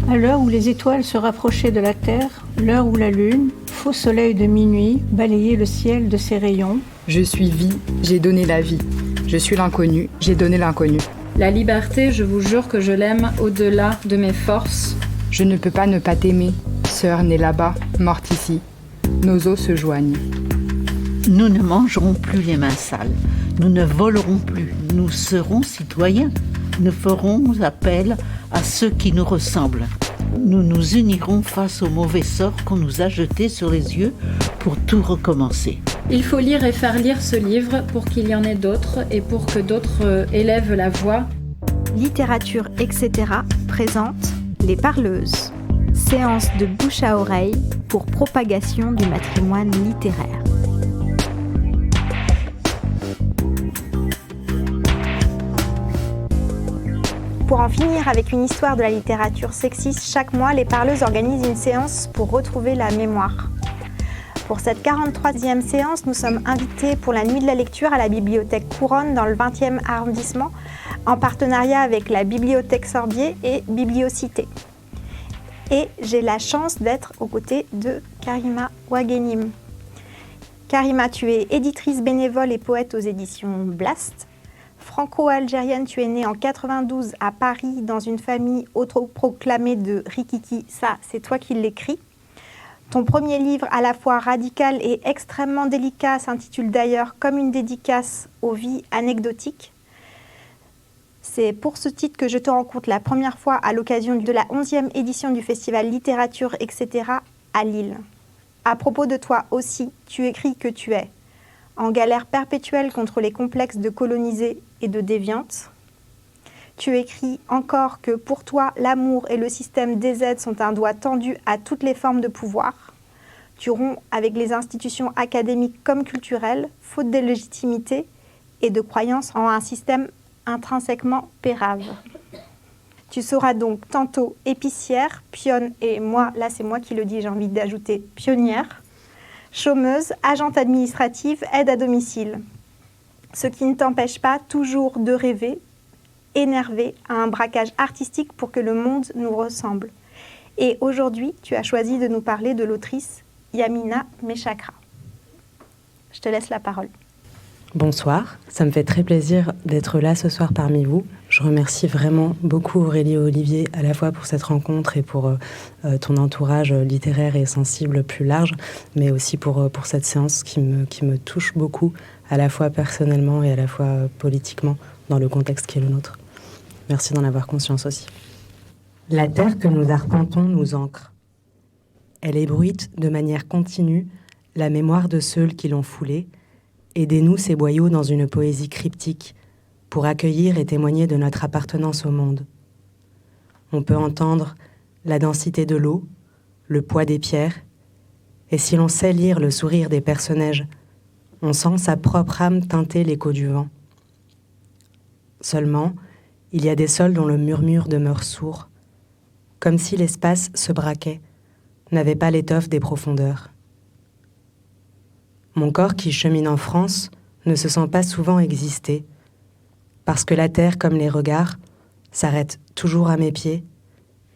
À l'heure où les étoiles se rapprochaient de la Terre, l'heure où la Lune, faux soleil de minuit, balayait le ciel de ses rayons. Je suis vie, j'ai donné la vie. Je suis l'inconnu, j'ai donné l'inconnu. La liberté, je vous jure que je l'aime au-delà de mes forces. Je ne peux pas ne pas t'aimer. Sœur née là-bas, morte ici. Nos os se joignent. Nous ne mangerons plus les mains sales. Nous ne volerons plus. Nous serons citoyens. Nous ferons appel à ceux qui nous ressemblent. Nous nous unirons face au mauvais sort qu'on nous a jeté sur les yeux pour tout recommencer. Il faut lire et faire lire ce livre pour qu'il y en ait d'autres et pour que d'autres élèvent la voix. Littérature, etc. présente Les Parleuses. Séance de bouche à oreille pour propagation du patrimoine littéraire. Pour en finir avec une histoire de la littérature sexiste, chaque mois, les Parleuses organisent une séance pour retrouver la mémoire. Pour cette 43e séance, nous sommes invités pour la nuit de la lecture à la bibliothèque Couronne dans le 20e arrondissement, en partenariat avec la bibliothèque Sorbier et Bibliocité. Et j'ai la chance d'être aux côtés de Karima Ouaghenim. Karima, tu es éditrice bénévole et poète aux éditions Blast. Franco-algérienne, tu es née en 92 à Paris dans une famille autoproclamée de Rikiki. Ça, c'est toi qui l'écris. Ton premier livre, à la fois radical et extrêmement délicat, s'intitule d'ailleurs Comme une dédicace aux vies anecdotiques. C'est pour ce titre que je te rencontre la première fois à l'occasion de la 11e édition du festival Littérature, etc. à Lille. À propos de toi aussi, tu écris que tu es en galère perpétuelle contre les complexes de colonisés et de déviantes. Tu écris encore que pour toi, l'amour et le système DZ sont un doigt tendu à toutes les formes de pouvoir. Tu romps avec les institutions académiques comme culturelles, faute de légitimité et de croyance en un système intrinsèquement pérave. Tu seras donc tantôt épicière, pionne, et moi, là c'est moi qui le dis, j'ai envie d'ajouter pionnière, chômeuse, agente administrative, aide à domicile. Ce qui ne t'empêche pas toujours de rêver, énervé à un braquage artistique pour que le monde nous ressemble. Et aujourd'hui, tu as choisi de nous parler de l'autrice Yamina Meshakra. Je te laisse la parole. Bonsoir, ça me fait très plaisir d'être là ce soir parmi vous. Je remercie vraiment beaucoup Aurélie et Olivier à la fois pour cette rencontre et pour ton entourage littéraire et sensible plus large, mais aussi pour cette séance qui me touche beaucoup, à la fois personnellement et à la fois politiquement, dans le contexte qui est le nôtre. Merci d'en avoir conscience aussi. La terre que nous arpentons nous ancre. Elle ébruite de manière continue la mémoire de ceux qui l'ont foulée. Aidez-nous ces boyaux dans une poésie cryptique pour accueillir et témoigner de notre appartenance au monde. On peut entendre la densité de l'eau, le poids des pierres, et si l'on sait lire le sourire des personnages, on sent sa propre âme teinter l'écho du vent. Seulement, il y a des sols dont le murmure demeure sourd, comme si l'espace se braquait, n'avait pas l'étoffe des profondeurs. Mon corps qui chemine en France ne se sent pas souvent exister, parce que la terre, comme les regards, s'arrête toujours à mes pieds,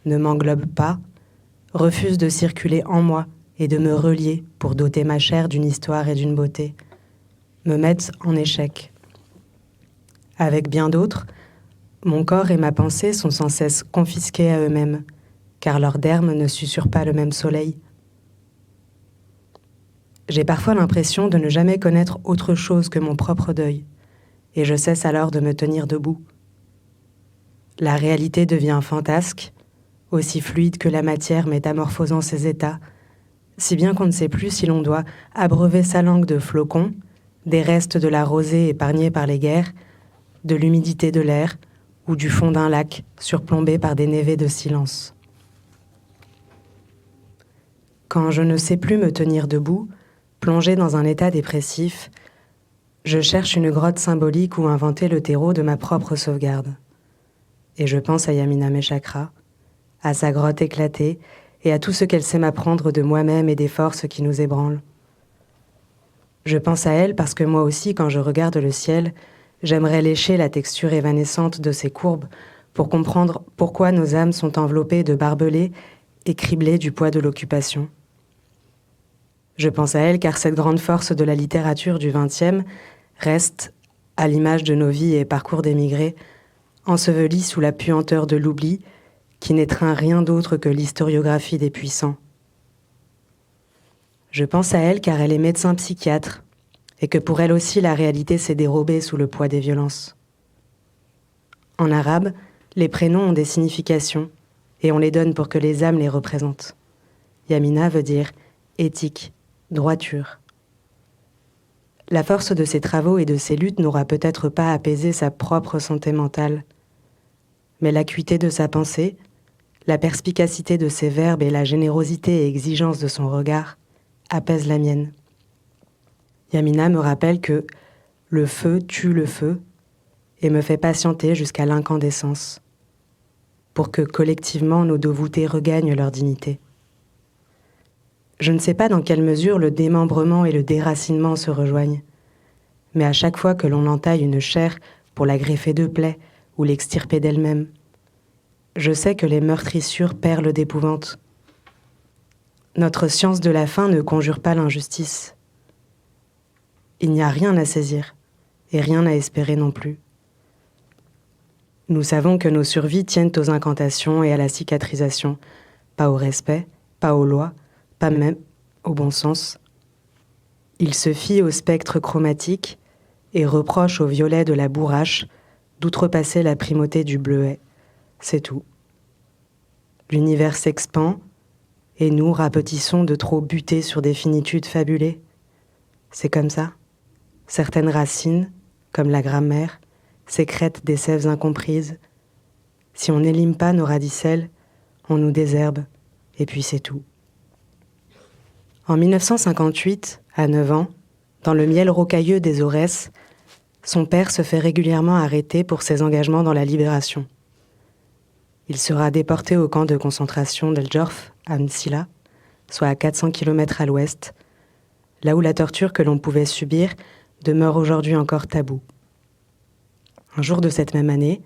ne m'englobe pas, refuse de circuler en moi et de me relier pour doter ma chair d'une histoire et d'une beauté, me mettent en échec. Avec bien d'autres, mon corps et ma pensée sont sans cesse confisqués à eux-mêmes, car leur derme ne susurre pas le même soleil. J'ai parfois l'impression de ne jamais connaître autre chose que mon propre deuil, et je cesse alors de me tenir debout. La réalité devient fantasque, aussi fluide que la matière métamorphosant ses états, si bien qu'on ne sait plus si l'on doit abreuver sa langue de flocons, des restes de la rosée épargnée par les guerres, de l'humidité de l'air ou du fond d'un lac surplombé par des névés de silence. Quand je ne sais plus me tenir debout, plongé dans un état dépressif, je cherche une grotte symbolique où inventer le terreau de ma propre sauvegarde. Et je pense à Yamina Meshakra, à sa grotte éclatée et à tout ce qu'elle sait m'apprendre de moi-même et des forces qui nous ébranlent. Je pense à elle parce que moi aussi, quand je regarde le ciel, j'aimerais lécher la texture évanescente de ses courbes pour comprendre pourquoi nos âmes sont enveloppées de barbelés et criblées du poids de l'occupation. Je pense à elle car cette grande force de la littérature du XXe reste, à l'image de nos vies et parcours d'émigrés, ensevelie sous la puanteur de l'oubli qui n'étreint rien d'autre que l'historiographie des puissants. Je pense à elle car elle est médecin psychiatre et que pour elle aussi la réalité s'est dérobée sous le poids des violences. En arabe, les prénoms ont des significations et on les donne pour que les âmes les représentent. Yamina veut dire éthique, droiture. La force de ses travaux et de ses luttes n'aura peut-être pas apaisé sa propre santé mentale, mais l'acuité de sa pensée, la perspicacité de ses verbes et la générosité et exigence de son regard apaisent la mienne. Yamina me rappelle que le feu tue le feu et me fait patienter jusqu'à l'incandescence, pour que collectivement nos deux voûtés regagnent leur dignité. Je ne sais pas dans quelle mesure le démembrement et le déracinement se rejoignent, mais à chaque fois que l'on entaille une chair pour la greffer de plaies ou l'extirper d'elle-même, je sais que les meurtrissures perlent d'épouvante. Notre science de la faim ne conjure pas l'injustice. Il n'y a rien à saisir et rien à espérer non plus. Nous savons que nos survies tiennent aux incantations et à la cicatrisation, pas au respect, pas aux lois, pas même au bon sens. Il se fie au spectre chromatique et reproche au violet de la bourrache d'outrepasser la primauté du bleuet. C'est tout. L'univers s'expand et nous rapetissons de trop buter sur des finitudes fabulées. C'est comme ça. Certaines racines, comme la grammaire, sécrètent des sèves incomprises. Si on n'élime pas nos radicelles, on nous désherbe, et puis c'est tout. En 1958, à 9 ans, dans le miel rocailleux des Aurès, son père se fait régulièrement arrêter pour ses engagements dans la libération. Il sera déporté au camp de concentration d'El Djorf, à Msila, soit à 400 km à l'ouest, là où la torture que l'on pouvait subir demeure aujourd'hui encore taboue. Un jour de cette même année,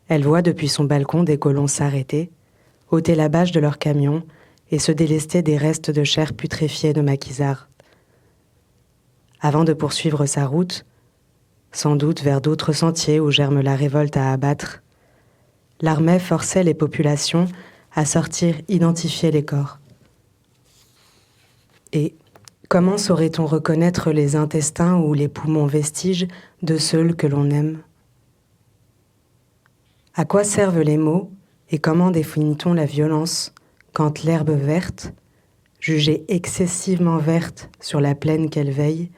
elle voit depuis son balcon des colons s'arrêter, ôter la bâche de leur camion et se délester des restes de chair putréfiée de maquisards. Avant de poursuivre sa route, sans doute vers d'autres sentiers où germe la révolte à abattre, l'armée forçait les populations à sortir identifier les corps. Et comment saurait-on reconnaître les intestins ou les poumons vestiges de ceux que l'on aime ? À quoi servent les mots et comment définit-on la violence quand l'herbe verte, jugée excessivement verte sur la plaine qu'elle veille,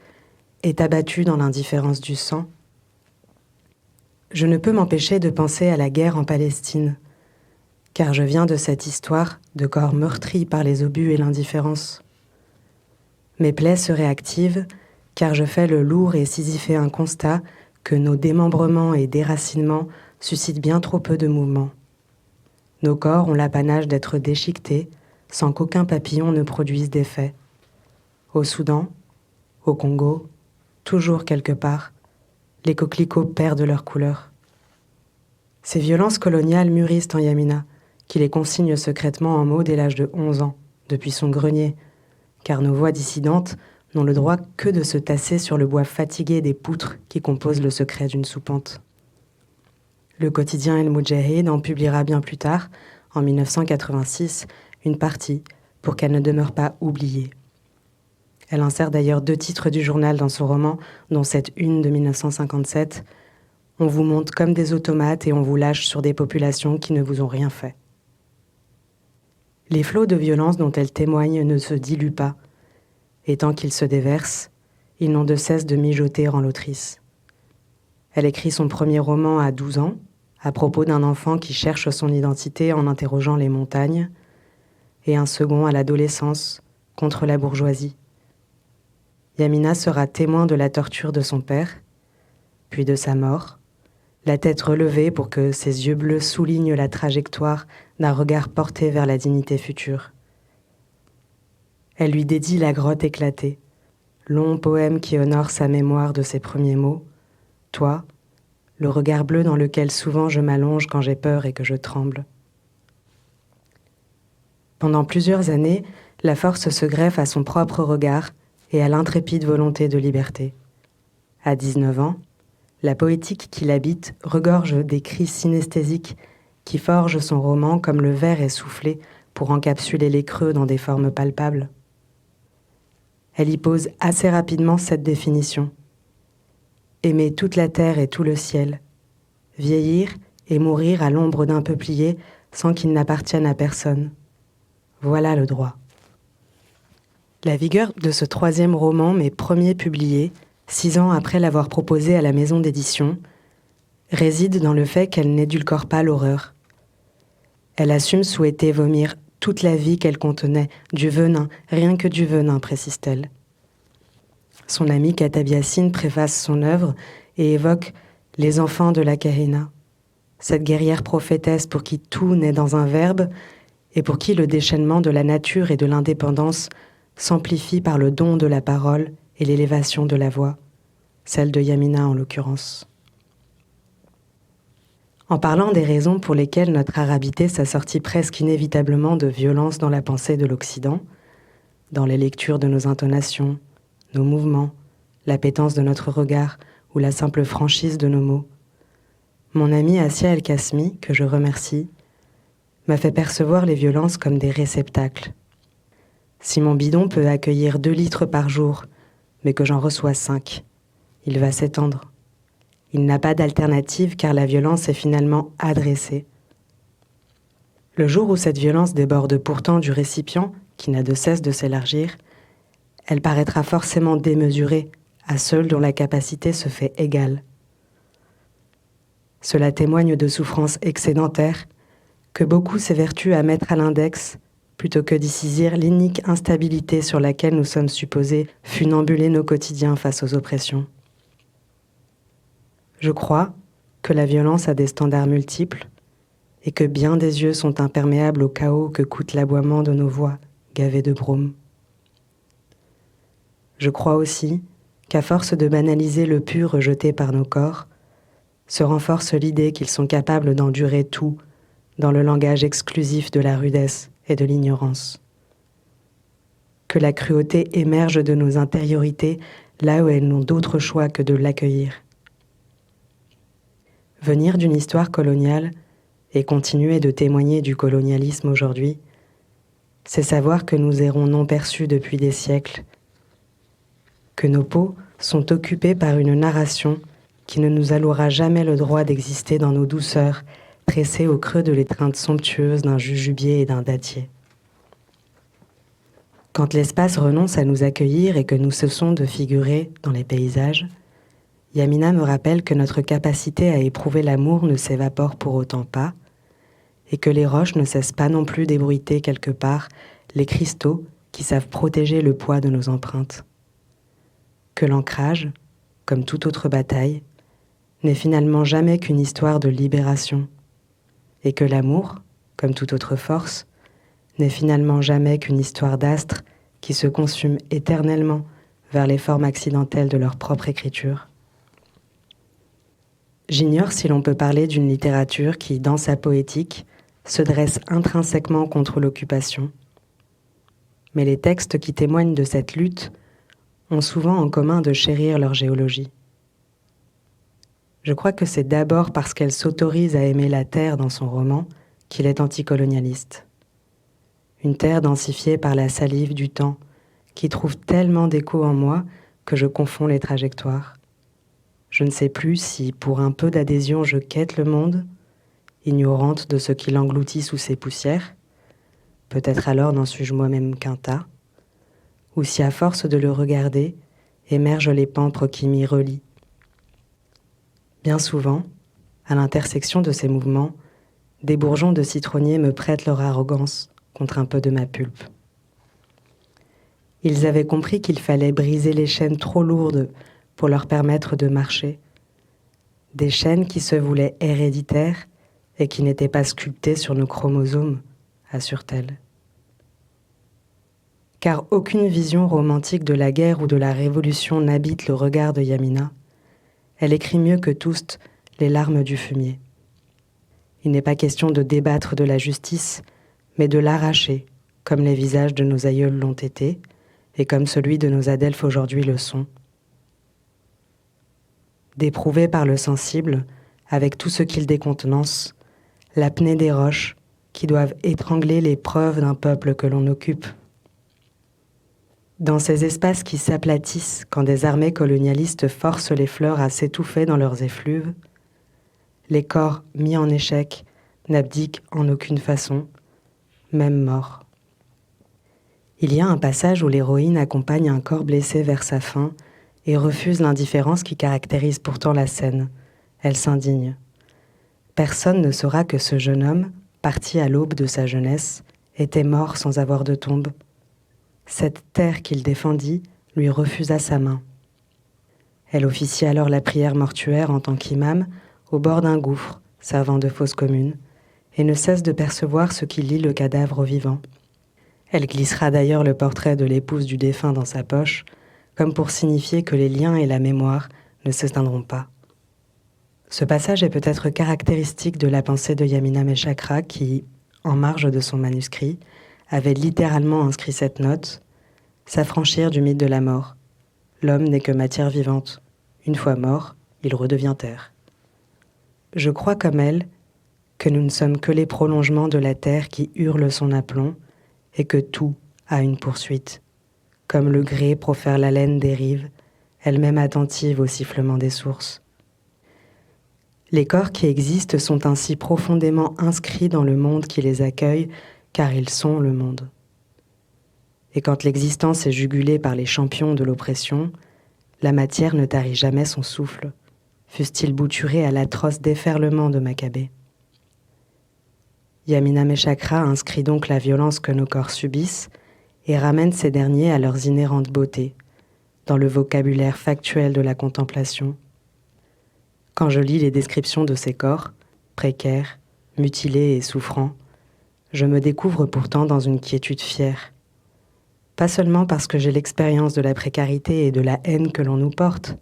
est abattue dans l'indifférence du sang ? Je ne peux m'empêcher de penser à la guerre en Palestine, car je viens de cette histoire de corps meurtris par les obus et l'indifférence. Mes plaies se réactivent, car je fais le lourd et sisyphéen constat que nos démembrements et déracinements suscitent bien trop peu de mouvement. Nos corps ont l'apanage d'être déchiquetés sans qu'aucun papillon ne produise d'effet. Au Soudan, au Congo, toujours quelque part, les coquelicots perdent leur couleur. Ces violences coloniales mûrissent en Yamina, qui les consigne secrètement en mots dès l'âge de 11 ans, depuis son grenier, car nos voix dissidentes n'ont le droit que de se tasser sur le bois fatigué des poutres qui composent le secret d'une soupente. Le quotidien El Moudjahid en publiera bien plus tard, en 1986, une partie pour qu'elle ne demeure pas oubliée. Elle insère d'ailleurs 2 titres du journal dans son roman, dont cette une de 1957. On vous monte comme des automates et on vous lâche sur des populations qui ne vous ont rien fait. Les flots de violence dont elle témoigne ne se diluent pas, et tant qu'ils se déversent, ils n'ont de cesse de mijoter en l'autrice. Elle écrit son premier roman à 12 ans, à propos d'un enfant qui cherche son identité en interrogeant les montagnes, et un second à l'adolescence, contre la bourgeoisie. Yamina sera témoin de la torture de son père, puis de sa mort, la tête relevée pour que ses yeux bleus soulignent la trajectoire d'un regard porté vers la dignité future. Elle lui dédie La grotte éclatée, long poème qui honore sa mémoire de ses premiers mots. Toi, le regard bleu dans lequel souvent je m'allonge quand j'ai peur et que je tremble. Pendant plusieurs années, la force se greffe à son propre regard et à l'intrépide volonté de liberté. À 19 ans, la poétique qui l'habite regorge des cris synesthésiques qui forgent son roman comme le verre est soufflé pour encapsuler les creux dans des formes palpables. Elle y pose assez rapidement cette définition. Aimer toute la terre et tout le ciel, vieillir et mourir à l'ombre d'un peuplier sans qu'il n'appartienne à personne. Voilà le droit. La vigueur de ce troisième roman, mes premiers publiés, 6 ans après l'avoir proposé à la maison d'édition, réside dans le fait qu'elle n'édulcore pas l'horreur. Elle assume souhaiter vomir toute la vie qu'elle contenait, du venin, rien que du venin, précise-t-elle. Son amie Khatab Yassine préface son œuvre et évoque les enfants de la Kahina, cette guerrière prophétesse pour qui tout naît dans un verbe et pour qui le déchaînement de la nature et de l'indépendance s'amplifie par le don de la parole et l'élévation de la voix, celle de Yamina en l'occurrence. En parlant des raisons pour lesquelles notre arabité s'assortit presque inévitablement de violence dans la pensée de l'Occident, dans les lectures de nos intonations, nos mouvements, l'appétence de notre regard ou la simple franchise de nos mots, mon ami Assia El-Kasmi, que je remercie, m'a fait percevoir les violences comme des réceptacles. Si mon bidon peut accueillir 2 litres par jour, mais que j'en reçois 5, il va s'étendre. Il n'a pas d'alternative car la violence est finalement adressée. Le jour où cette violence déborde pourtant du récipient, qui n'a de cesse de s'élargir, elle paraîtra forcément démesurée à ceux dont la capacité se fait égale. Cela témoigne de souffrances excédentaires que beaucoup s'évertuent à mettre à l'index plutôt que d'y saisir l'inique instabilité sur laquelle nous sommes supposés funambuler nos quotidiens face aux oppressions. Je crois que la violence a des standards multiples et que bien des yeux sont imperméables au chaos que coûte l'aboiement de nos voix gavées de brume. Je crois aussi qu'à force de banaliser le pur rejeté par nos corps, se renforce l'idée qu'ils sont capables d'endurer tout dans le langage exclusif de la rudesse et de l'ignorance. Que la cruauté émerge de nos intériorités là où elles n'ont d'autre choix que de l'accueillir. Venir d'une histoire coloniale et continuer de témoigner du colonialisme aujourd'hui, c'est savoir que nous errons non perçus depuis des siècles, que nos peaux sont occupées par une narration qui ne nous allouera jamais le droit d'exister dans nos douceurs, tressées au creux de l'étreinte somptueuse d'un jujubier et d'un dattier. Quand l'espace renonce à nous accueillir et que nous cessons de figurer dans les paysages, Yamina me rappelle que notre capacité à éprouver l'amour ne s'évapore pour autant pas, et que les roches ne cessent pas non plus d'ébruiter quelque part les cristaux qui savent protéger le poids de nos empreintes. Que l'ancrage, comme toute autre bataille, n'est finalement jamais qu'une histoire de libération, et que l'amour, comme toute autre force, n'est finalement jamais qu'une histoire d'astres qui se consument éternellement vers les formes accidentelles de leur propre écriture. J'ignore si l'on peut parler d'une littérature qui, dans sa poétique, se dresse intrinsèquement contre l'occupation. Mais les textes qui témoignent de cette lutte ont souvent en commun de chérir leur géologie. Je crois que c'est d'abord parce qu'elle s'autorise à aimer la terre dans son roman qu'il est anticolonialiste. Une terre densifiée par la salive du temps, qui trouve tellement d'écho en moi que je confonds les trajectoires. Je ne sais plus si, pour un peu d'adhésion, je quête le monde, ignorante de ce qui l'engloutit sous ses poussières, peut-être alors n'en suis-je moi-même qu'un tas, ou si à force de le regarder, émergent les pampres qui m'y relient. Bien souvent, à l'intersection de ces mouvements, des bourgeons de citronnier me prêtent leur arrogance contre un peu de ma pulpe. Ils avaient compris qu'il fallait briser les chaînes trop lourdes pour leur permettre de marcher, des chaînes qui se voulaient héréditaires et qui n'étaient pas sculptées sur nos chromosomes, assure-t-elle. Car aucune vision romantique de la guerre ou de la révolution n'habite le regard de Yamina. Elle écrit mieux que tous les larmes du fumier. Il n'est pas question de débattre de la justice, mais de l'arracher, comme les visages de nos aïeuls l'ont été, et comme celui de nos adelphes aujourd'hui le sont. D'éprouver par le sensible, avec tout ce qu'il décontenance, l'apnée des roches qui doivent étrangler les preuves d'un peuple que l'on occupe. Dans ces espaces qui s'aplatissent quand des armées colonialistes forcent les fleurs à s'étouffer dans leurs effluves, les corps mis en échec n'abdiquent en aucune façon, même mort. Il y a un passage où l'héroïne accompagne un corps blessé vers sa fin et refuse l'indifférence qui caractérise pourtant la scène. Elle s'indigne. Personne ne saura que ce jeune homme, parti à l'aube de sa jeunesse, était mort sans avoir de tombe. Cette terre qu'il défendit lui refusa sa main. Elle officie alors la prière mortuaire en tant qu'imam au bord d'un gouffre servant de fosse commune et ne cesse de percevoir ce qui lie le cadavre au vivant. Elle glissera d'ailleurs le portrait de l'épouse du défunt dans sa poche, comme pour signifier que les liens et la mémoire ne s'éteindront pas. Ce passage est peut-être caractéristique de la pensée de Yamina Meshakra qui, en marge de son manuscrit, avait littéralement inscrit cette note « S'affranchir du mythe de la mort. L'homme n'est que matière vivante. Une fois mort, il redevient terre. » Je crois comme elle que nous ne sommes que les prolongements de la terre qui hurle son aplomb et que tout a une poursuite. Comme le gré profère l'haleine des rives, elle-même attentive au sifflement des sources. Les corps qui existent sont ainsi profondément inscrits dans le monde qui les accueille, car ils sont le monde. Et quand l'existence est jugulée par les champions de l'oppression, la matière ne tarit jamais son souffle, fût-il bouturé à l'atroce déferlement de Maccabée. Yamina Meshakra inscrit donc la violence que nos corps subissent et ramène ces derniers à leurs inhérentes beautés, dans le vocabulaire factuel de la contemplation. Quand je lis les descriptions de ces corps, précaires, mutilés et souffrants, je me découvre pourtant dans une quiétude fière. Pas seulement parce que j'ai l'expérience de la précarité et de la haine que l'on nous porte,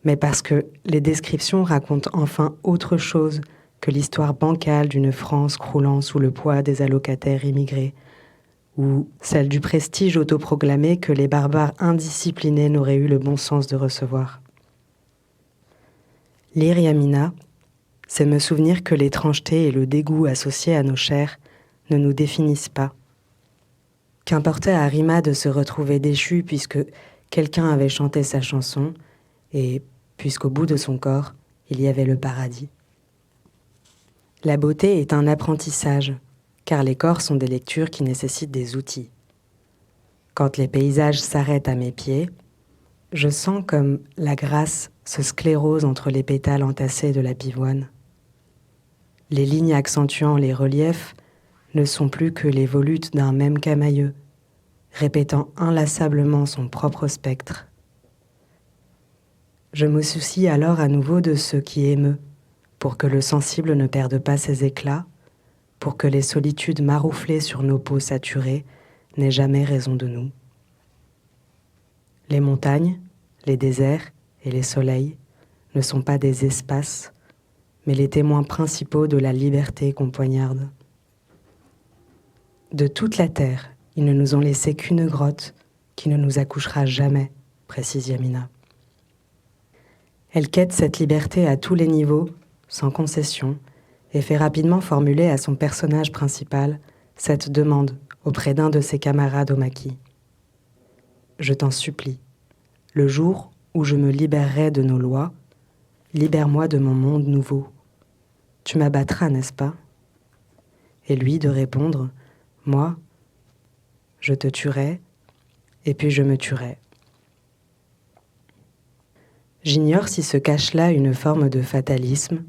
mais parce que les descriptions racontent enfin autre chose que l'histoire bancale d'une France croulant sous le poids des allocataires immigrés, ou celle du prestige autoproclamé que les barbares indisciplinés n'auraient eu le bon sens de recevoir. Lire Yamina, c'est me souvenir que l'étrangeté et le dégoût associés à nos chairs ne nous définissent pas. Qu'importait à Rima de se retrouver déchue puisque quelqu'un avait chanté sa chanson et puisqu'au bout de son corps, il y avait le paradis. La beauté est un apprentissage, car les corps sont des lectures qui nécessitent des outils. Quand les paysages s'arrêtent à mes pieds, je sens comme la grâce se sclérose entre les pétales entassés de la pivoine. Les lignes accentuant les reliefs ne sont plus que les volutes d'un même camailleux, répétant inlassablement son propre spectre. Je me soucie alors à nouveau de ce qui émeut, pour que le sensible ne perde pas ses éclats, pour que les solitudes marouflées sur nos peaux saturées n'aient jamais raison de nous. Les montagnes, les déserts et les soleils ne sont pas des espaces, mais les témoins principaux de la liberté qu'on poignarde. De toute la terre, ils ne nous ont laissé qu'une grotte qui ne nous accouchera jamais, précise Yamina. Elle quête cette liberté à tous les niveaux, sans concession, et fait rapidement formuler à son personnage principal cette demande auprès d'un de ses camarades au maquis. « Je t'en supplie, le jour où je me libérerai de nos lois, libère-moi de mon monde nouveau. Tu m'abattras, n'est-ce pas ?» Et lui de répondre « Moi, je te tuerai, et puis je me tuerai. » J'ignore si se cache là une forme de fatalisme,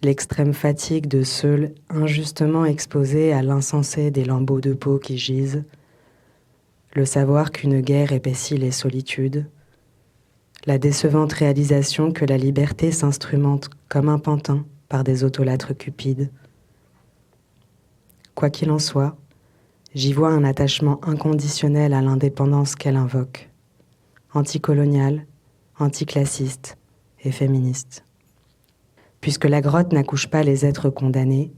l'extrême fatigue de ceux injustement exposés à l'insensé des lambeaux de peau qui gisent, le savoir qu'une guerre épaissit les solitudes, la décevante réalisation que la liberté s'instrumente comme un pantin par des autolâtres cupides. Quoi qu'il en soit, j'y vois un attachement inconditionnel à l'indépendance qu'elle invoque, anticoloniale, anticlassiste et féministe. Puisque la grotte n'accouche pas les êtres condamnés,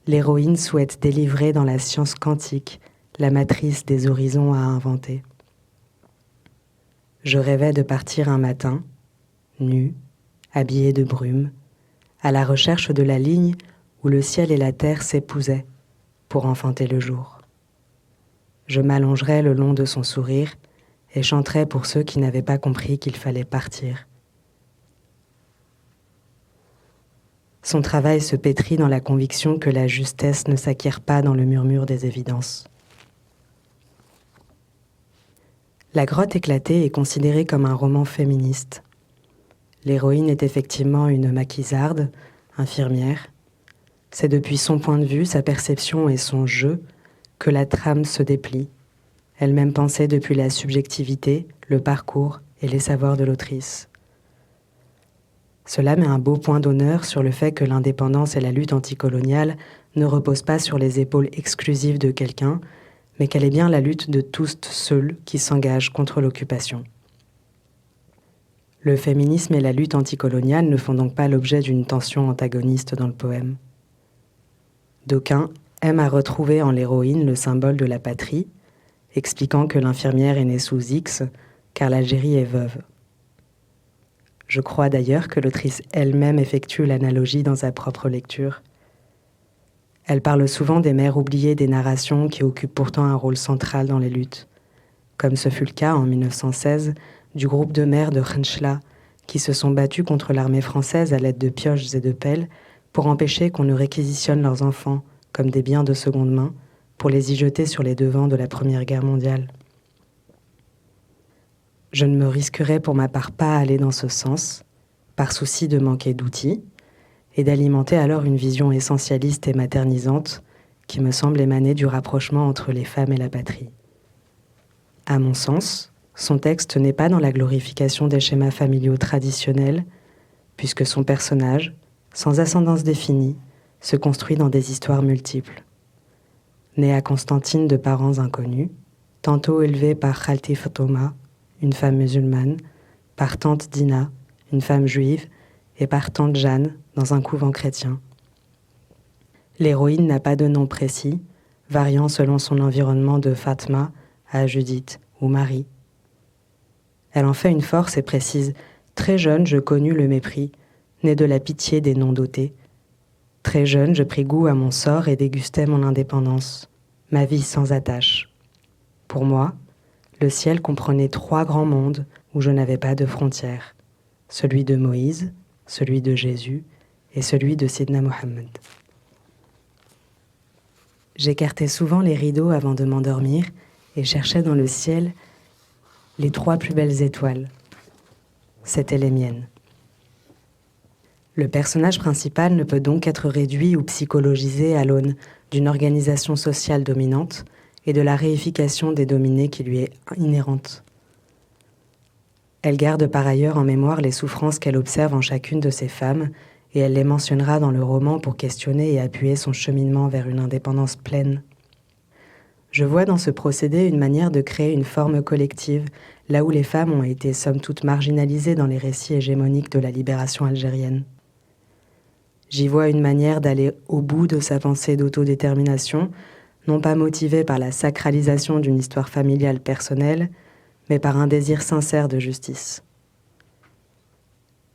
l'héroïne souhaite délivrer dans la science quantique la matrice des horizons à inventer. Je rêvais de partir un matin, nu, habillé de brume, à la recherche de la ligne où le ciel et la terre s'épousaient pour enfanter le jour. Je m'allongerais le long de son sourire et chanterais pour ceux qui n'avaient pas compris qu'il fallait partir. Son travail se pétrit dans la conviction que la justesse ne s'acquiert pas dans le murmure des évidences. La grotte éclatée est considérée comme un roman féministe. L'héroïne est effectivement une maquisarde, infirmière. C'est depuis son point de vue, sa perception et son jeu que la trame se déplie, elle-même pensée depuis la subjectivité, le parcours et les savoirs de l'autrice. Cela met un beau point d'honneur sur le fait que l'indépendance et la lutte anticoloniale ne reposent pas sur les épaules exclusives de quelqu'un, mais qu'elle est bien la lutte de tous ceux qui s'engagent contre l'occupation. Le féminisme et la lutte anticoloniale ne font donc pas l'objet d'une tension antagoniste dans le poème. D'aucuns aiment à retrouver en l'héroïne le symbole de la patrie, expliquant que l'infirmière est née sous X, car l'Algérie est veuve. Je crois d'ailleurs que l'autrice elle-même effectue l'analogie dans sa propre lecture. Elle parle souvent des mères oubliées des narrations qui occupent pourtant un rôle central dans les luttes, comme ce fut le cas en 1916 du groupe de mères de Khenchela qui se sont battues contre l'armée française à l'aide de pioches et de pelles pour empêcher qu'on ne réquisitionne leurs enfants comme des biens de seconde main pour les y jeter sur les devants de la Première Guerre mondiale. Je ne me risquerais pour ma part pas à aller dans ce sens, par souci de manquer d'outils, et d'alimenter alors une vision essentialiste et maternisante qui me semble émaner du rapprochement entre les femmes et la patrie. À mon sens, son texte n'est pas dans la glorification des schémas familiaux traditionnels, puisque son personnage, sans ascendance définie, se construit dans des histoires multiples. Né à Constantine de parents inconnus, tantôt élevé par Khalti Fatoma, une femme musulmane, par tante Dina, une femme juive, et par tante Jeanne, dans un couvent chrétien. L'héroïne n'a pas de nom précis, variant selon son environnement de Fatma à Judith ou Marie. Elle en fait une force et précise « Très jeune, je connus le mépris, né de la pitié des non-dotés. Très jeune, je pris goût à mon sort et dégustais mon indépendance, ma vie sans attache. Pour moi, le ciel comprenait 3 grands mondes où je n'avais pas de frontières, celui de Moïse, celui de Jésus et celui de Sidna Mohammed. J'écartais souvent les rideaux avant de m'endormir et cherchais dans le ciel les 3 plus belles étoiles. C'étaient les miennes. Le personnage principal ne peut donc être réduit ou psychologisé à l'aune d'une organisation sociale dominante et de la réification des dominés qui lui est inhérente. Elle garde par ailleurs en mémoire les souffrances qu'elle observe en chacune de ces femmes, et elle les mentionnera dans le roman pour questionner et appuyer son cheminement vers une indépendance pleine. Je vois dans ce procédé une manière de créer une forme collective, là où les femmes ont été somme toute marginalisées dans les récits hégémoniques de la libération algérienne. J'y vois une manière d'aller au bout de sa pensée d'autodétermination, non pas motivée par la sacralisation d'une histoire familiale personnelle, mais par un désir sincère de justice.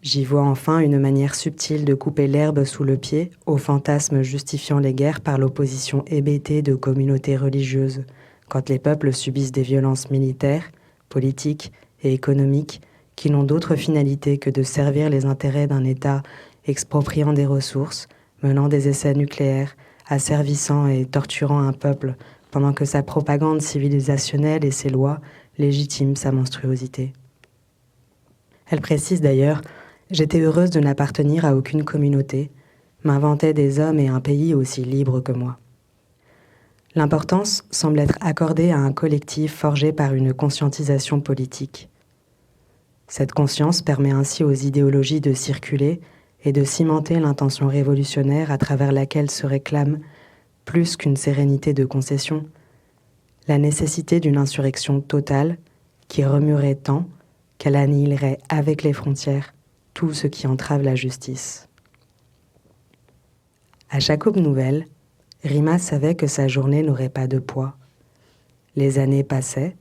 J'y vois enfin une manière subtile de couper l'herbe sous le pied au fantasme justifiant les guerres par l'opposition hébétée de communautés religieuses, quand les peuples subissent des violences militaires, politiques et économiques qui n'ont d'autre finalité que de servir les intérêts d'un État expropriant des ressources, menant des essais nucléaires, asservissant et torturant un peuple pendant que sa propagande civilisationnelle et ses lois légitiment sa monstruosité. Elle précise d'ailleurs « J'étais heureuse de n'appartenir à aucune communauté, m'inventais des hommes et un pays aussi libres que moi. » L'importance semble être accordée à un collectif forgé par une conscientisation politique. Cette conscience permet ainsi aux idéologies de circuler et de cimenter l'intention révolutionnaire à travers laquelle se réclame, plus qu'une sérénité de concession, la nécessité d'une insurrection totale qui remuerait tant qu'elle annihilerait avec les frontières tout ce qui entrave la justice. À chaque aube nouvelle, Rima savait que sa journée n'aurait pas de poids. Les années passaient,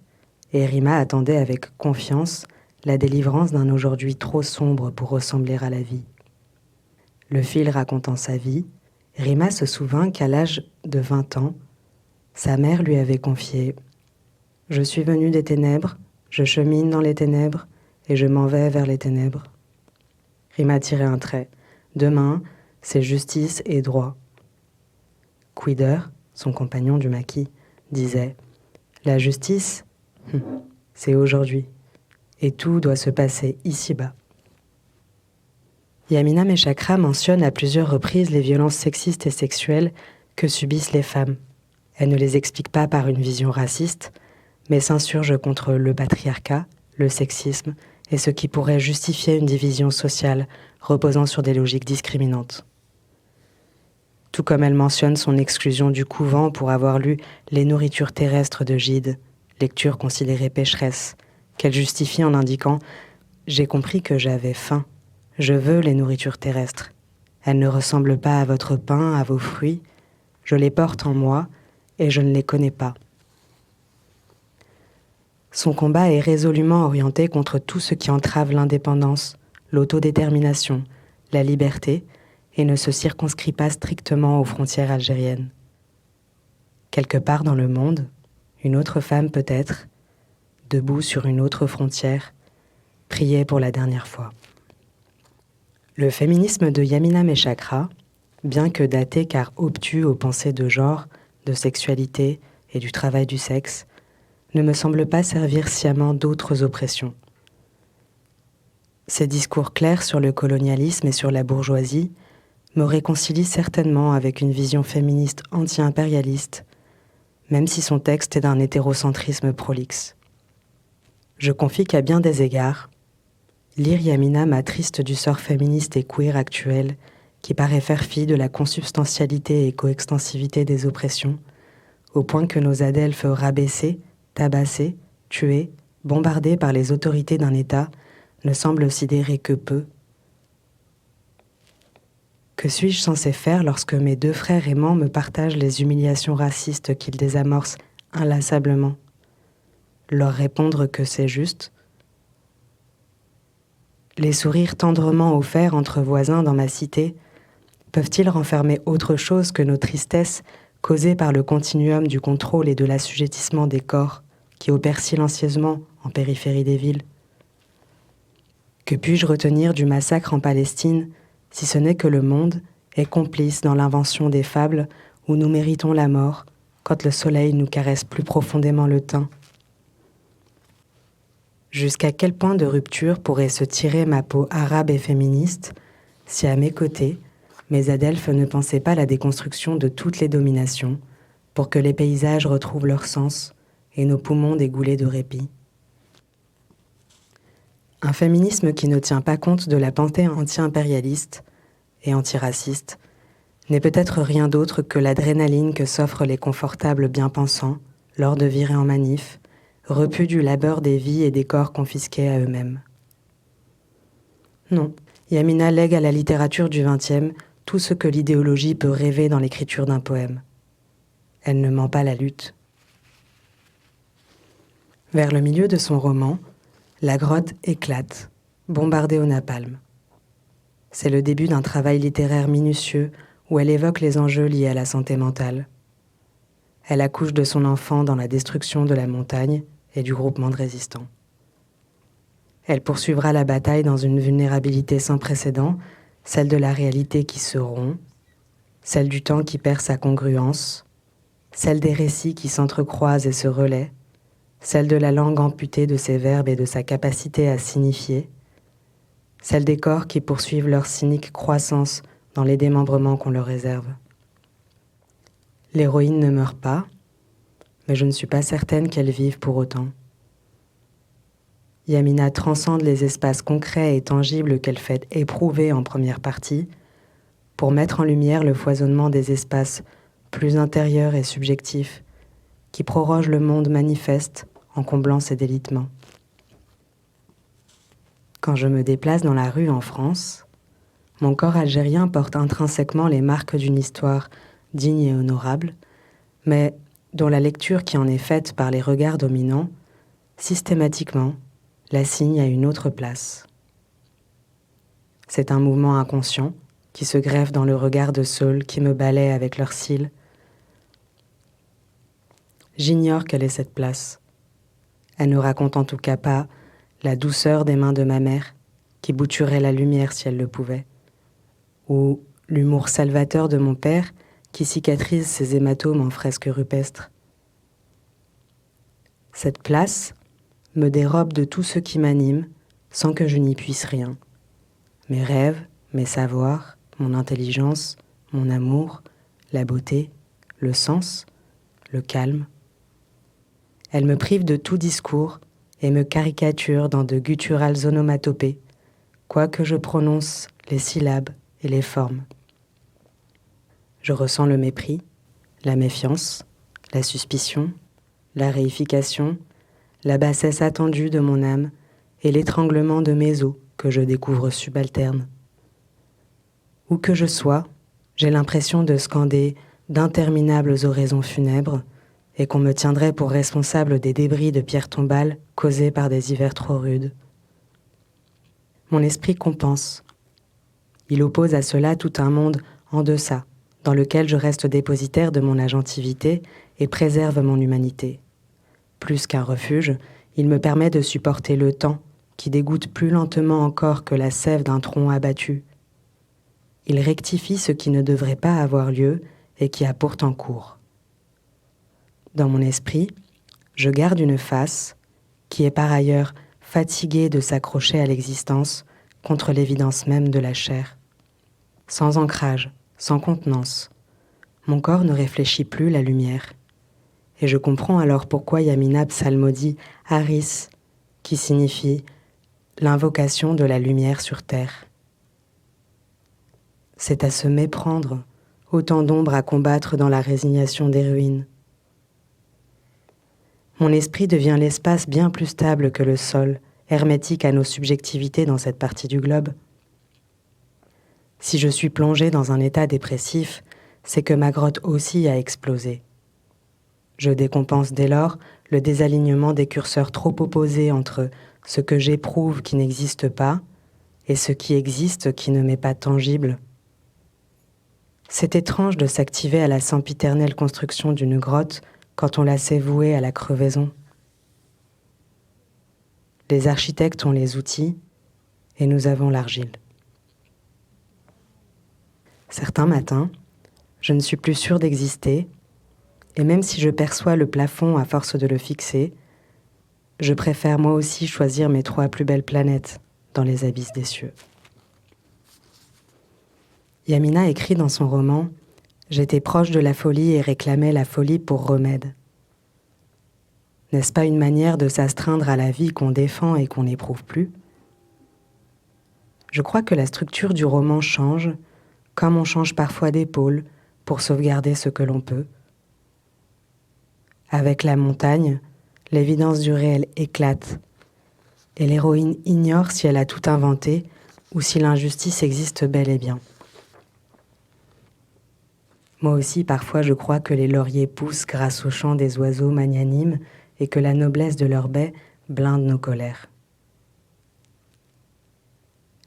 et Rima attendait avec confiance la délivrance d'un aujourd'hui trop sombre pour ressembler à la vie. Le fil racontant sa vie, Rima se souvint qu'à l'âge de 20 ans, sa mère lui avait confié « Je suis venue des ténèbres, je chemine dans les ténèbres, et je m'en vais vers les ténèbres. » Rima tirait un trait. Demain, c'est justice et droit. Quider, son compagnon du maquis, disait « La justice, c'est aujourd'hui, et tout doit se passer ici-bas. » Yamina Meshakra mentionne à plusieurs reprises les violences sexistes et sexuelles que subissent les femmes. Elle ne les explique pas par une vision raciste, mais s'insurge contre le patriarcat, le sexisme et ce qui pourrait justifier une division sociale reposant sur des logiques discriminantes. Tout comme elle mentionne son exclusion du couvent pour avoir lu Les nourritures terrestres de Gide, lecture considérée pécheresse, qu'elle justifie en indiquant « J'ai compris que j'avais faim. Je veux les nourritures terrestres. Elles ne ressemblent pas à votre pain, à vos fruits. Je les porte en moi et je ne les connais pas. » Son combat est résolument orienté contre tout ce qui entrave l'indépendance, l'autodétermination, la liberté, et ne se circonscrit pas strictement aux frontières algériennes. Quelque part dans le monde, une autre femme peut-être, debout sur une autre frontière, priait pour la dernière fois. Le féminisme de Yamina Meshakra, bien que daté car obtus aux pensées de genre, de sexualité et du travail du sexe, ne me semble pas servir sciemment d'autres oppressions. Ces discours clairs sur le colonialisme et sur la bourgeoisie me réconcilient certainement avec une vision féministe anti-impérialiste, même si son texte est d'un hétérocentrisme prolixe. Je confie qu'à bien des égards, lire Yamina m'attriste du sort féministe et queer actuel qui paraît faire fi de la consubstantialité et coextensivité des oppressions, au point que nos adelphes rabaissés, tabassés, tués, bombardés par les autorités d'un État ne semblent sidérer que peu. Que suis-je censé faire lorsque mes deux frères aimants me partagent les humiliations racistes qu'ils désamorcent inlassablement? Leur répondre que c'est juste? Les sourires tendrement offerts entre voisins dans ma cité peuvent-ils renfermer autre chose que nos tristesses causées par le continuum du contrôle et de l'assujettissement des corps qui opèrent silencieusement en périphérie des villes? Que puis-je retenir du massacre en Palestine, si ce n'est que le monde est complice dans l'invention des fables où nous méritons la mort quand le soleil nous caresse plus profondément le teint? Jusqu'à quel point de rupture pourrait se tirer ma peau arabe et féministe si à mes côtés, mes adelphes ne pensaient pas la déconstruction de toutes les dominations pour que les paysages retrouvent leur sens et nos poumons dégoulés de répit? Un féminisme qui ne tient pas compte de la pensée anti-impérialiste et antiraciste n'est peut-être rien d'autre que l'adrénaline que s'offrent les confortables bien-pensants lors de virées en manif, repus du labeur des vies et des corps confisqués à eux-mêmes. Non, Yamina lègue à la littérature du XXe tout ce que l'idéologie peut rêver dans l'écriture d'un poème. Elle ne ment pas la lutte. Vers le milieu de son roman, la grotte éclate, bombardée au napalm. C'est le début d'un travail littéraire minutieux où elle évoque les enjeux liés à la santé mentale. Elle accouche de son enfant dans la destruction de la montagne et du groupement de résistants. Elle poursuivra la bataille dans une vulnérabilité sans précédent, celle de la réalité qui se rompt, celle du temps qui perd sa congruence, celle des récits qui s'entrecroisent et se relaient, celle de la langue amputée de ses verbes et de sa capacité à signifier, celle des corps qui poursuivent leur cynique croissance dans les démembrements qu'on leur réserve. L'héroïne ne meurt pas, mais je ne suis pas certaine qu'elle vive pour autant. Yamina transcende les espaces concrets et tangibles qu'elle fait éprouver en première partie pour mettre en lumière le foisonnement des espaces plus intérieurs et subjectifs qui prorogent le monde manifeste en comblant ses délitements. Quand je me déplace dans la rue en France, Mon corps algérien porte intrinsèquement les marques d'une histoire digne et honorable, mais dont la lecture qui en est faite par les regards dominants, systématiquement, l'assigne à une autre place. C'est un mouvement inconscient qui se greffe dans le regard de ceux qui me balaient avec leurs cils. J'ignore quelle est cette place. Elle ne raconte en tout cas pas la douceur des mains de ma mère, qui bouturait la lumière si elle le pouvait, ou l'humour salvateur de mon père, qui cicatrise ses hématomes en fresques rupestres. Cette place me dérobe de tout ce qui m'anime sans que je n'y puisse rien. Mes rêves, mes savoirs, mon intelligence, mon amour, la beauté, le sens, le calme. Elle me prive de tout discours et me caricature dans de gutturales onomatopées, quoique je prononce les syllabes et les formes. Je ressens le mépris, la méfiance, la suspicion, la réification, la bassesse attendue de mon âme et l'étranglement de mes os que je découvre subalternes. Où que je sois, j'ai l'impression de scander d'interminables oraisons funèbres et qu'on me tiendrait pour responsable des débris de pierres tombales causés par des hivers trop rudes. Mon esprit compense. Il oppose à cela tout un monde en deçà, dans lequel je reste dépositaire de mon agentivité et préserve mon humanité. Plus qu'un refuge, il me permet de supporter le temps qui dégoûte plus lentement encore que la sève d'un tronc abattu. Il rectifie ce qui ne devrait pas avoir lieu et qui a pourtant cours. Dans mon esprit, je garde une face qui est par ailleurs fatiguée de s'accrocher à l'existence contre l'évidence même de la chair. Sans ancrage, sans contenance, mon corps ne réfléchit plus la lumière. Et je comprends alors pourquoi Yamina psalmodie Haris, qui signifie l'invocation de la lumière sur terre. C'est à se méprendre, autant d'ombres à combattre dans la résignation des ruines. Mon esprit devient l'espace bien plus stable que le sol, hermétique à nos subjectivités dans cette partie du globe. Si je suis plongée dans un état dépressif, c'est que ma grotte aussi a explosé. Je décompense dès lors le désalignement des curseurs trop opposés entre ce que j'éprouve qui n'existe pas et ce qui existe qui ne m'est pas tangible. C'est étrange de s'activer à la sempiternelle construction d'une grotte quand on la sait vouée à la crevaison. Les architectes ont les outils et nous avons l'argile. Certains matins, je ne suis plus sûre d'exister, et même si je perçois le plafond à force de le fixer, je préfère moi aussi choisir mes 3 plus belles planètes dans les abysses des cieux. Yamina écrit dans son roman « J'étais proche de la folie et réclamais la folie pour remède ». N'est-ce pas une manière de s'astreindre à la vie qu'on défend et qu'on n'éprouve plus ? Je crois que la structure du roman change, comme on change parfois d'épaule pour sauvegarder ce que l'on peut. Avec la montagne, l'évidence du réel éclate, et l'héroïne ignore si elle a tout inventé ou si l'injustice existe bel et bien. Moi aussi, parfois, je crois que les lauriers poussent grâce au chant des oiseaux magnanimes et que la noblesse de leur baie blinde nos colères.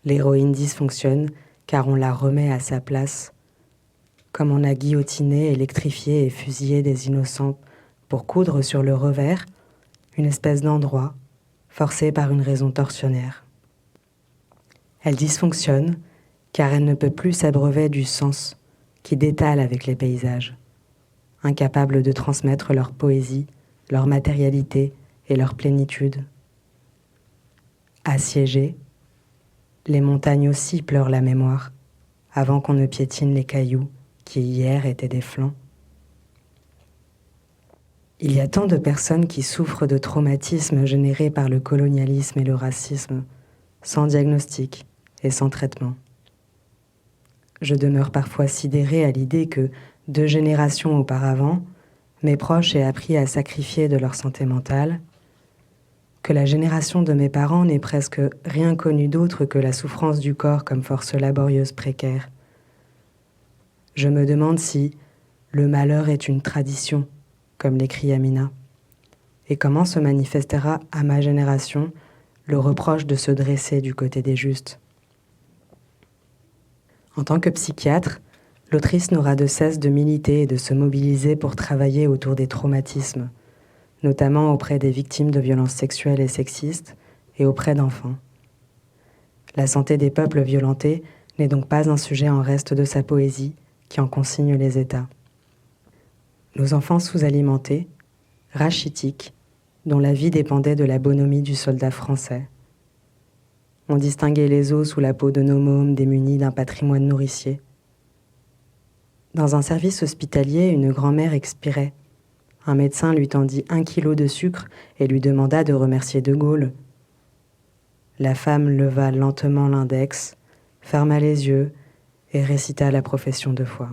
L'héroïne dysfonctionne car on la remet à sa place, comme on a guillotiné, électrifié et fusillé des innocents pour coudre sur le revers une espèce d'endroit forcé par une raison tortionnaire. Elle dysfonctionne car elle ne peut plus s'abreuver du sens qui détale avec les paysages, incapable de transmettre leur poésie, leur matérialité et leur plénitude. Assiégées, les montagnes aussi pleurent la mémoire, avant qu'on ne piétine les cailloux qui hier étaient des flancs. Il y a tant de personnes qui souffrent de traumatismes générés par le colonialisme et le racisme, sans diagnostic et sans traitement. Je demeure parfois sidérée à l'idée que, 2 générations auparavant, mes proches aient appris à sacrifier de leur santé mentale, que la génération de mes parents n'ait presque rien connu d'autre que la souffrance du corps comme force laborieuse précaire. Je me demande si le malheur est une tradition, comme l'écrit Amina, et comment se manifestera à ma génération le reproche de se dresser du côté des justes. En tant que psychiatre, l'autrice n'aura de cesse de militer et de se mobiliser pour travailler autour des traumatismes, notamment auprès des victimes de violences sexuelles et sexistes et auprès d'enfants. La santé des peuples violentés n'est donc pas un sujet en reste de sa poésie qui en consigne les états. Nos enfants sous-alimentés, rachitiques, dont la vie dépendait de la bonhomie du soldat français. On distinguait les os sous la peau de nos mômes démunis d'un patrimoine nourricier. Dans un service hospitalier, une grand-mère expirait. Un médecin lui tendit 1 kilo de sucre et lui demanda de remercier De Gaulle. La femme leva lentement l'index, ferma les yeux et récita la profession de foi.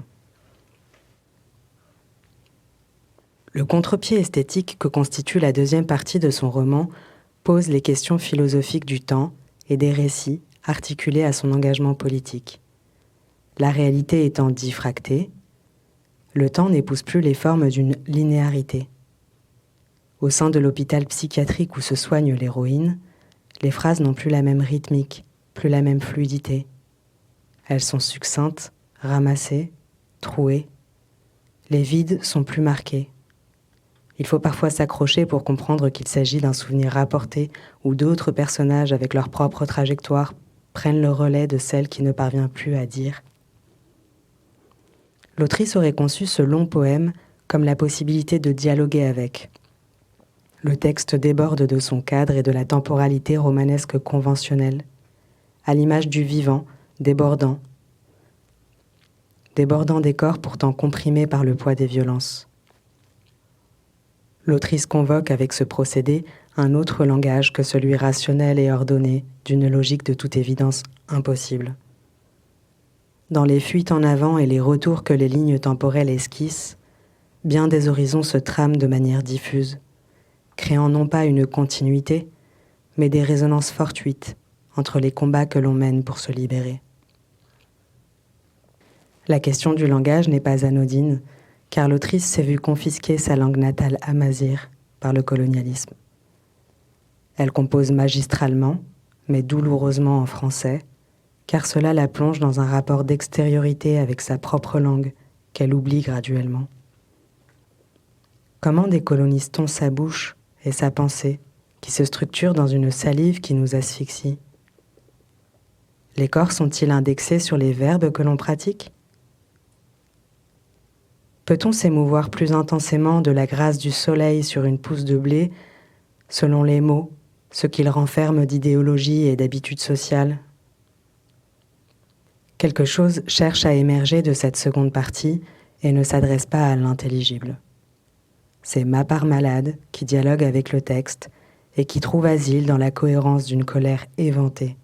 Le contre-pied esthétique que constitue la deuxième partie de son roman pose les questions philosophiques du temps et des récits articulés à son engagement politique. La réalité étant diffractée, le temps n'épouse plus les formes d'une linéarité. Au sein de l'hôpital psychiatrique où se soigne l'héroïne, les phrases n'ont plus la même rythmique, plus la même fluidité. Elles sont succinctes, ramassées, trouées. Les vides sont plus marqués. Il faut parfois s'accrocher pour comprendre qu'il s'agit d'un souvenir rapporté où d'autres personnages avec leur propre trajectoire prennent le relais de celle qui ne parvient plus à dire. L'autrice aurait conçu ce long poème comme la possibilité de dialoguer avec. Le texte déborde de son cadre et de la temporalité romanesque conventionnelle, à l'image du vivant, débordant des corps pourtant comprimés par le poids des violences. L'autrice convoque avec ce procédé un autre langage que celui rationnel et ordonné d'une logique de toute évidence impossible. Dans les fuites en avant et les retours que les lignes temporelles esquissent, bien des horizons se trament de manière diffuse, créant non pas une continuité, mais des résonances fortuites entre les combats que l'on mène pour se libérer. La question du langage n'est pas anodine, car l'autrice s'est vue confisquer sa langue natale amazigh par le colonialisme. Elle compose magistralement, mais douloureusement en français, car cela la plonge dans un rapport d'extériorité avec sa propre langue qu'elle oublie graduellement. Comment décolonise-t-on sa bouche et sa pensée qui se structurent dans une salive qui nous asphyxie? Les corps sont-ils indexés sur les verbes que l'on pratique? Peut-on s'émouvoir plus intensément de la grâce du soleil sur une pousse de blé, selon les mots, ce qu'ils renferment d'idéologie et d'habitudes sociales? Quelque chose cherche à émerger de cette seconde partie et ne s'adresse pas à l'intelligible. C'est ma part malade qui dialogue avec le texte et qui trouve asile dans la cohérence d'une colère éventée.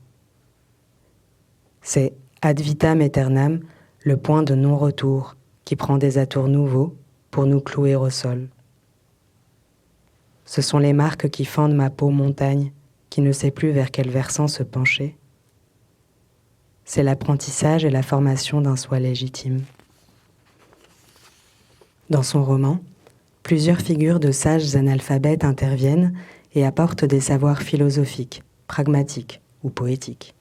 C'est ad vitam aeternam, le point de non-retour, qui prend des atours nouveaux pour nous clouer au sol. Ce sont les marques qui fendent ma peau montagne, qui ne sait plus vers quel versant se pencher. C'est l'apprentissage et la formation d'un soi légitime. Dans son roman, plusieurs figures de sages analphabètes interviennent et apportent des savoirs philosophiques, pragmatiques ou poétiques.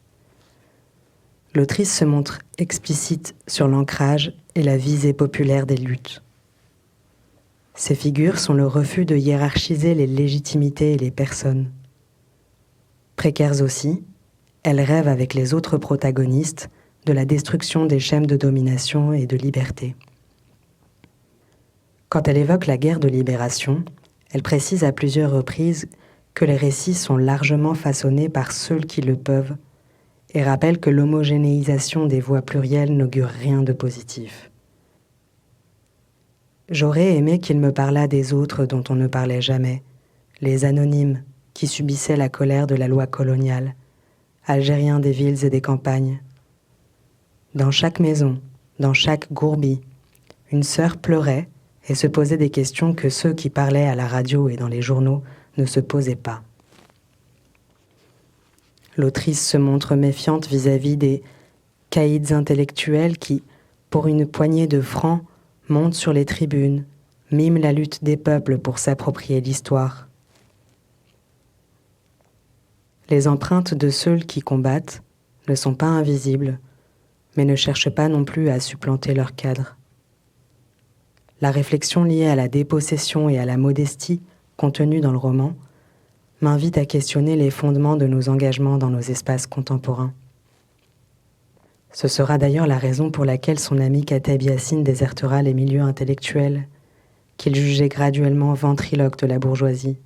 L'autrice se montre explicite sur l'ancrage et la visée populaire des luttes. Ces figures sont le refus de hiérarchiser les légitimités et les personnes. Précaires aussi, elles rêvent avec les autres protagonistes de la destruction des schèmes de domination et de liberté. Quand elle évoque la guerre de libération, elle précise à plusieurs reprises que les récits sont largement façonnés par ceux qui le peuvent et rappelle que l'homogénéisation des voix plurielles n'augure rien de positif. J'aurais aimé qu'il me parlât des autres dont on ne parlait jamais, les anonymes qui subissaient la colère de la loi coloniale, Algériens des villes et des campagnes. Dans chaque maison, dans chaque gourbie, une sœur pleurait et se posait des questions que ceux qui parlaient à la radio et dans les journaux ne se posaient pas. L'autrice se montre méfiante vis-à-vis des caïds intellectuels qui, pour une poignée de francs, montent sur les tribunes, miment la lutte des peuples pour s'approprier l'histoire. Les empreintes de ceux qui combattent ne sont pas invisibles, mais ne cherchent pas non plus à supplanter leur cadre. La réflexion liée à la dépossession et à la modestie contenue dans le roman m'invite à questionner les fondements de nos engagements dans nos espaces contemporains. Ce sera d'ailleurs la raison pour laquelle son ami Kateb Yassine désertera les milieux intellectuels, qu'il jugeait graduellement ventriloques de la bourgeoisie.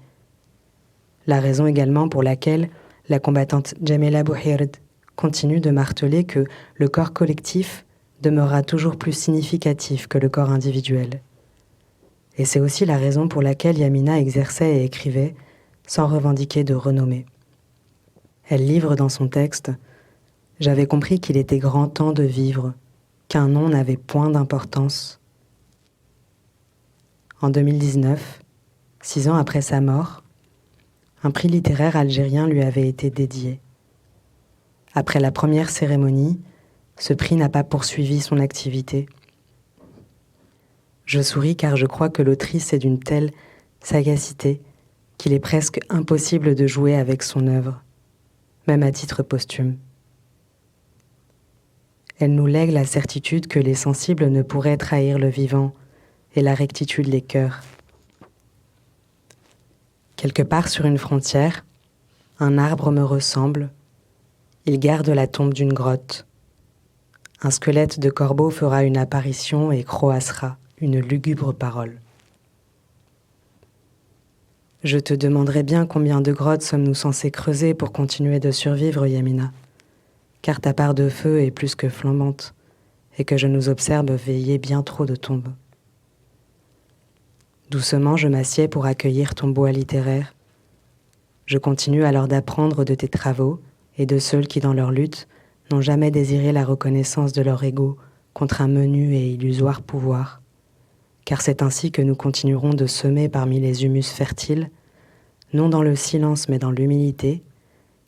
La raison également pour laquelle la combattante Jamila Bouhird continue de marteler que le corps collectif demeurera toujours plus significatif que le corps individuel. Et c'est aussi la raison pour laquelle Yamina exerçait et écrivait sans revendiquer de renommée. Elle livre dans son texte « J'avais compris qu'il était grand temps de vivre, qu'un nom n'avait point d'importance. » En 2019, 6 ans après sa mort, un prix littéraire algérien lui avait été dédié. Après la première cérémonie, ce prix n'a pas poursuivi son activité. Je souris car je crois que l'autrice est d'une telle sagacité qu'il est presque impossible de jouer avec son œuvre, même à titre posthume. Elle nous lègue la certitude que les sensibles ne pourraient trahir le vivant et la rectitude les cœurs. Quelque part sur une frontière, un arbre me ressemble, il garde la tombe d'une grotte. Un squelette de corbeau fera une apparition et croassera une lugubre parole. Je te demanderai bien combien de grottes sommes-nous censés creuser pour continuer de survivre, Yamina, car ta part de feu est plus que flambante, et que je nous observe veiller bien trop de tombes. Doucement, je m'assieds pour accueillir ton bois littéraire. Je continue alors d'apprendre de tes travaux et de ceux qui, dans leur lutte, n'ont jamais désiré la reconnaissance de leur ego contre un menu et illusoire pouvoir. Car c'est ainsi que nous continuerons de semer parmi les humus fertiles, non dans le silence mais dans l'humilité,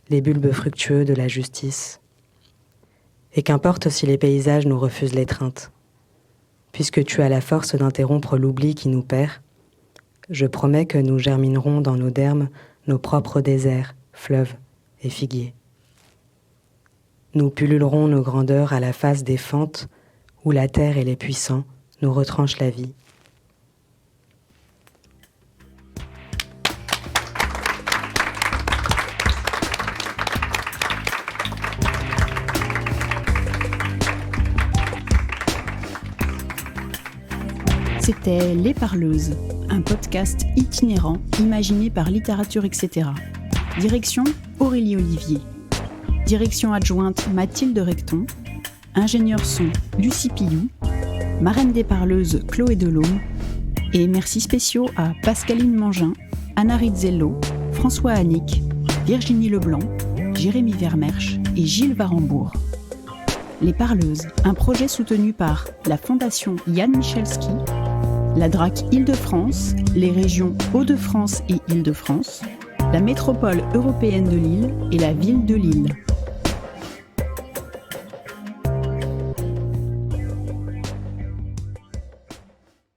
les bulbes fructueux de la justice. Et qu'importe si les paysages nous refusent l'étreinte. Puisque tu as la force d'interrompre l'oubli qui nous perd, je promets que nous germinerons dans nos dermes nos propres déserts, fleuves et figuiers. Nous pullulerons nos grandeurs à la face des fentes où la terre et les puissants nous retranchent la vie. C'était Les Parleuses, un podcast itinérant imaginé par Littérature etc. Direction Aurélie Olivier. Direction adjointe Mathilde Recton. Ingénieur son Lucie Pillou. Marraine des Parleuses Chloé Delhomme. Et merci spéciaux à Pascaline Mangin, Anna Rizzello, François Annick, Virginie Leblanc, Jérémy Vermersch et Gilles Varembourg. Les Parleuses, un projet soutenu par la Fondation Jan Michalski, la DRAC Île-de-France, les régions Hauts-de-France et Île-de-France, la métropole européenne de Lille et la ville de Lille.